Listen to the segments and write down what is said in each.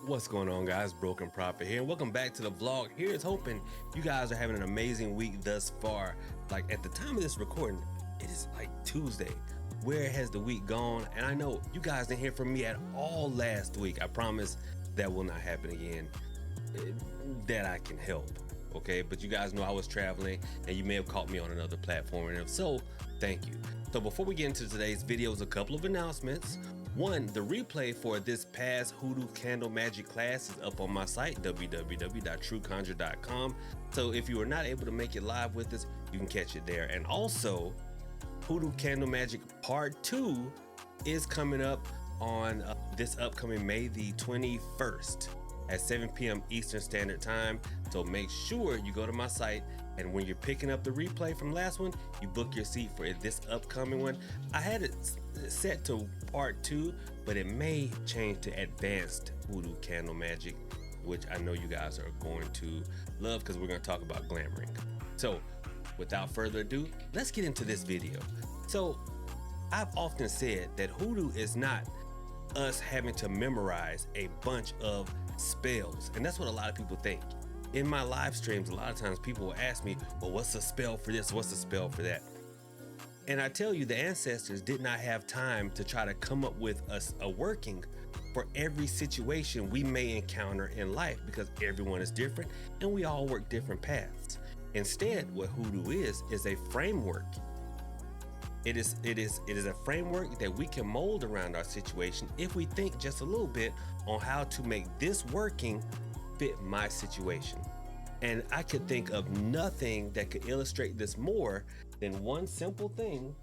What's going on, guys? Broken Prophet here, and welcome back to the vlog. Here's hoping you guys are having an amazing week thus far. Like, at the time of this recording, it is like Tuesday. Where has the week gone? And I know you guys didn't hear from me at all last week. I promise that will not happen again, that I can help, okay? But you guys know I was traveling, and you may have caught me on another platform, and if so, thank you. So before we get into today's videos, a couple of announcements. One, the replay for this past Hoodoo Candle Magic class is up on my site, www.trueconjure.com. So if you are not able to make it live with us, you can catch it there. And also, Hoodoo Candle Magic Part 2 is coming up on this upcoming May the 21st at 7 p.m. Eastern Standard Time. So make sure you go to my site, and when you're picking up the replay from last one, you book your seat for this upcoming one. I had it set to Part 2, but it may change to Advanced Hoodoo Candle Magic, which I know you guys are going to love because we're going to talk about glamoring. So without further ado, let's get into this video. So I've often said that Hoodoo is not us having to memorize a bunch of spells, and that's what a lot of people think. In my live streams, a lot of times people will ask me, well, what's a spell for this? What's a spell for that? And I tell you, the ancestors did not have time to try to come up with a working for every situation we may encounter in life, because everyone is different and we all work different paths. Instead, what Hoodoo is a framework. It is a framework that we can mold around our situation if we think just a little bit on how to make this working fit my situation. And I could think of nothing that could illustrate this more than one simple thing.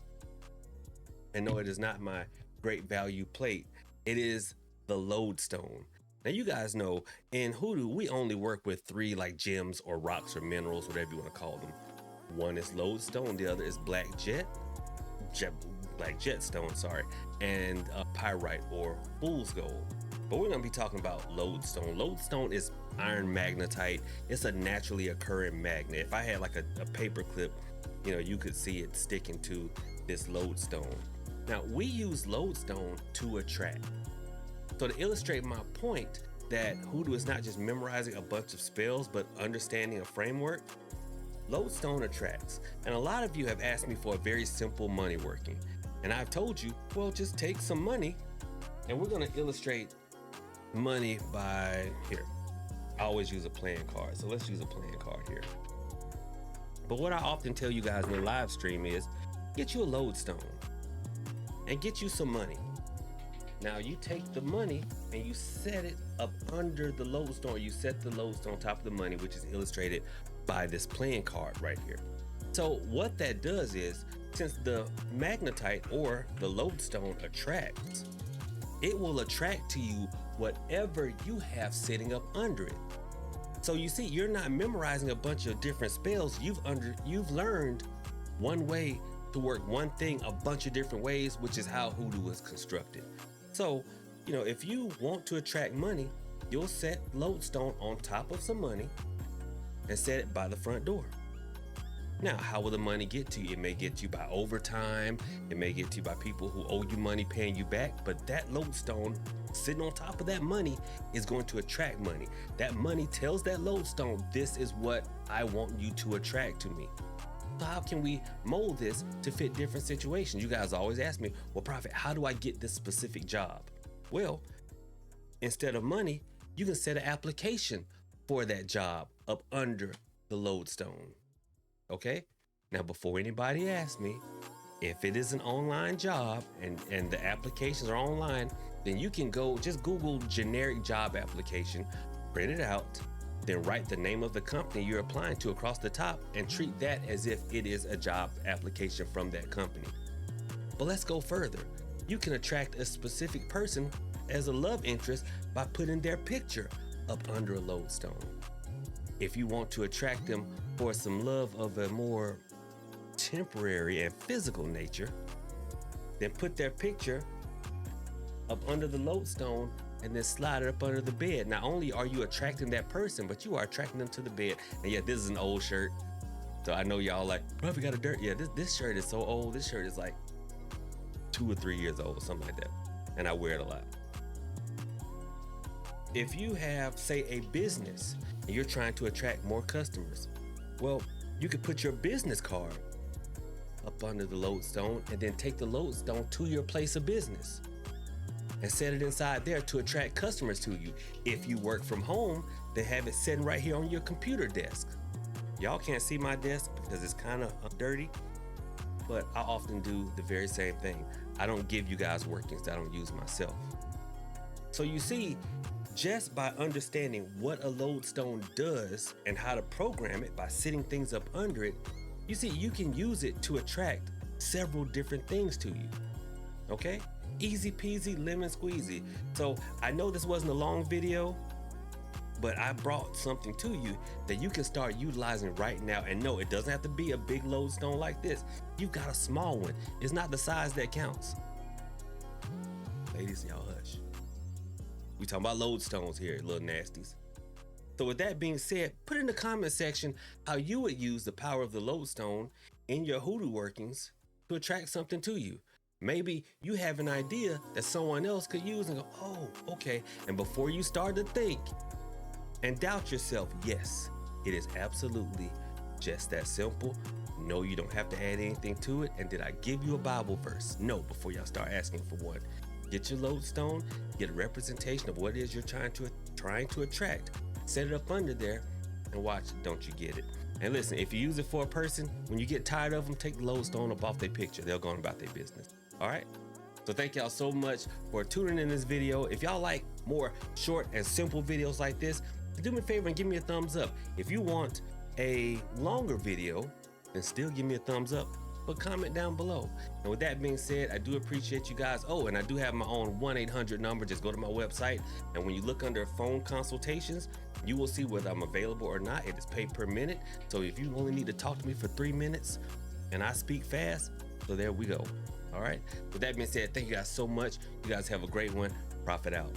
And no, it is not my great value plate. It is the lodestone. Now, you guys know in Hoodoo, we only work with three like gems or rocks or minerals, whatever you want to call them. One is lodestone, the other is black jetstone, sorry, and pyrite or fool's gold. But we're gonna be talking about lodestone. Lodestone is iron magnetite. It's a naturally occurring magnet. If I had like a paper clip, you could see it sticking to this lodestone. Now, we use lodestone to attract. So to illustrate my point that Hoodoo is not just memorizing a bunch of spells, but understanding a framework, lodestone attracts. And a lot of you have asked me for a very simple money working. And I've told you, well, just take some money, and we're gonna illustrate money by here. I always use a playing card, so let's use a playing card here. But what I often tell you guys in the live stream is, get you a lodestone and get you some money. Now, you take the money and you set it up under the lodestone. You set the lodestone on top of the money, which is illustrated by this playing card right here. So what that does is, since the magnetite or the lodestone attracts, it will attract to you whatever you have sitting up under it. So you see, you're not memorizing a bunch of different spells. You've learned one way to work one thing a bunch of different ways, which is how Hoodoo is constructed. So, if you want to attract money, you'll set lodestone on top of some money and set it by the front door. Now, how will the money get to you? It may get to you by overtime. It may get to you by people who owe you money paying you back. But that lodestone sitting on top of that money is going to attract money. That money tells that lodestone, this is what I want you to attract to me. So how can we mold this to fit different situations? You guys always ask me, well, Prophet, how do I get this specific job? Well, instead of money, you can set an application for that job up under the lodestone. Okay? Now, before anybody asks me, if it is an online job and the applications are online, then you can just Google generic job application, print it out, then write the name of the company you're applying to across the top and treat that as if it is a job application from that company. But let's go further. You can attract a specific person as a love interest by putting their picture up under a lodestone. If you want to attract them for some love of a more temporary and physical nature, then put their picture up under the lodestone and then slide it up under the bed. Not only are you attracting that person, but you are attracting them to the bed. And yeah, this is an old shirt. So I know y'all like, Prophet got a dirt. Yeah, this shirt is so old. This shirt is like 2 or 3 years old, something like that. And I wear it a lot. If you have, say, a business and you're trying to attract more customers, well, you could put your business card up under the lodestone and then take the lodestone to your place of business and set it inside there to attract customers to you. If you work from home, then have it sitting right here on your computer desk. Y'all can't see my desk because it's kind of dirty, but I often do the very same thing. I don't give you guys workings that I don't use myself. So you see, just by understanding what a lodestone does and how to program it by sitting things up under it, you see, you can use it to attract several different things to you. Okay? Easy peasy, lemon squeezy. So I know this wasn't a long video, but I brought something to you that you can start utilizing right now. And no, it doesn't have to be a big lodestone like this. You've got a small one. It's not the size that counts. Ladies, y'all hush. We talking about lodestones here, little nasties. So with that being said, put in the comment section how you would use the power of the lodestone in your hoodoo workings to attract something to you. Maybe you have an idea that someone else could use and go, oh, okay. And before you start to think and doubt yourself, yes, it is absolutely just that simple. No, you don't have to add anything to it. And did I give you a Bible verse? No, before y'all start asking for one. Get your lodestone, get a representation of what it is you're trying to attract. Set it up under there and watch, don't you get it? And listen, if you use it for a person, when you get tired of them, take the lodestone up off their picture. They'll go on about their business. All right? So thank y'all so much for tuning in this video. If y'all like more short and simple videos like this, do me a favor and give me a thumbs up. If you want a longer video, then still give me a thumbs up, but comment down below. And with that being said, I do appreciate you guys. Oh, and I do have my own 1-800 number. Just go to my website, and when you look under phone consultations, you will see whether I'm available or not. It is paid per minute. So if you only need to talk to me for 3 minutes and I speak fast, so there we go. All right. With that being said, thank you guys so much. You guys have a great one. Profit out.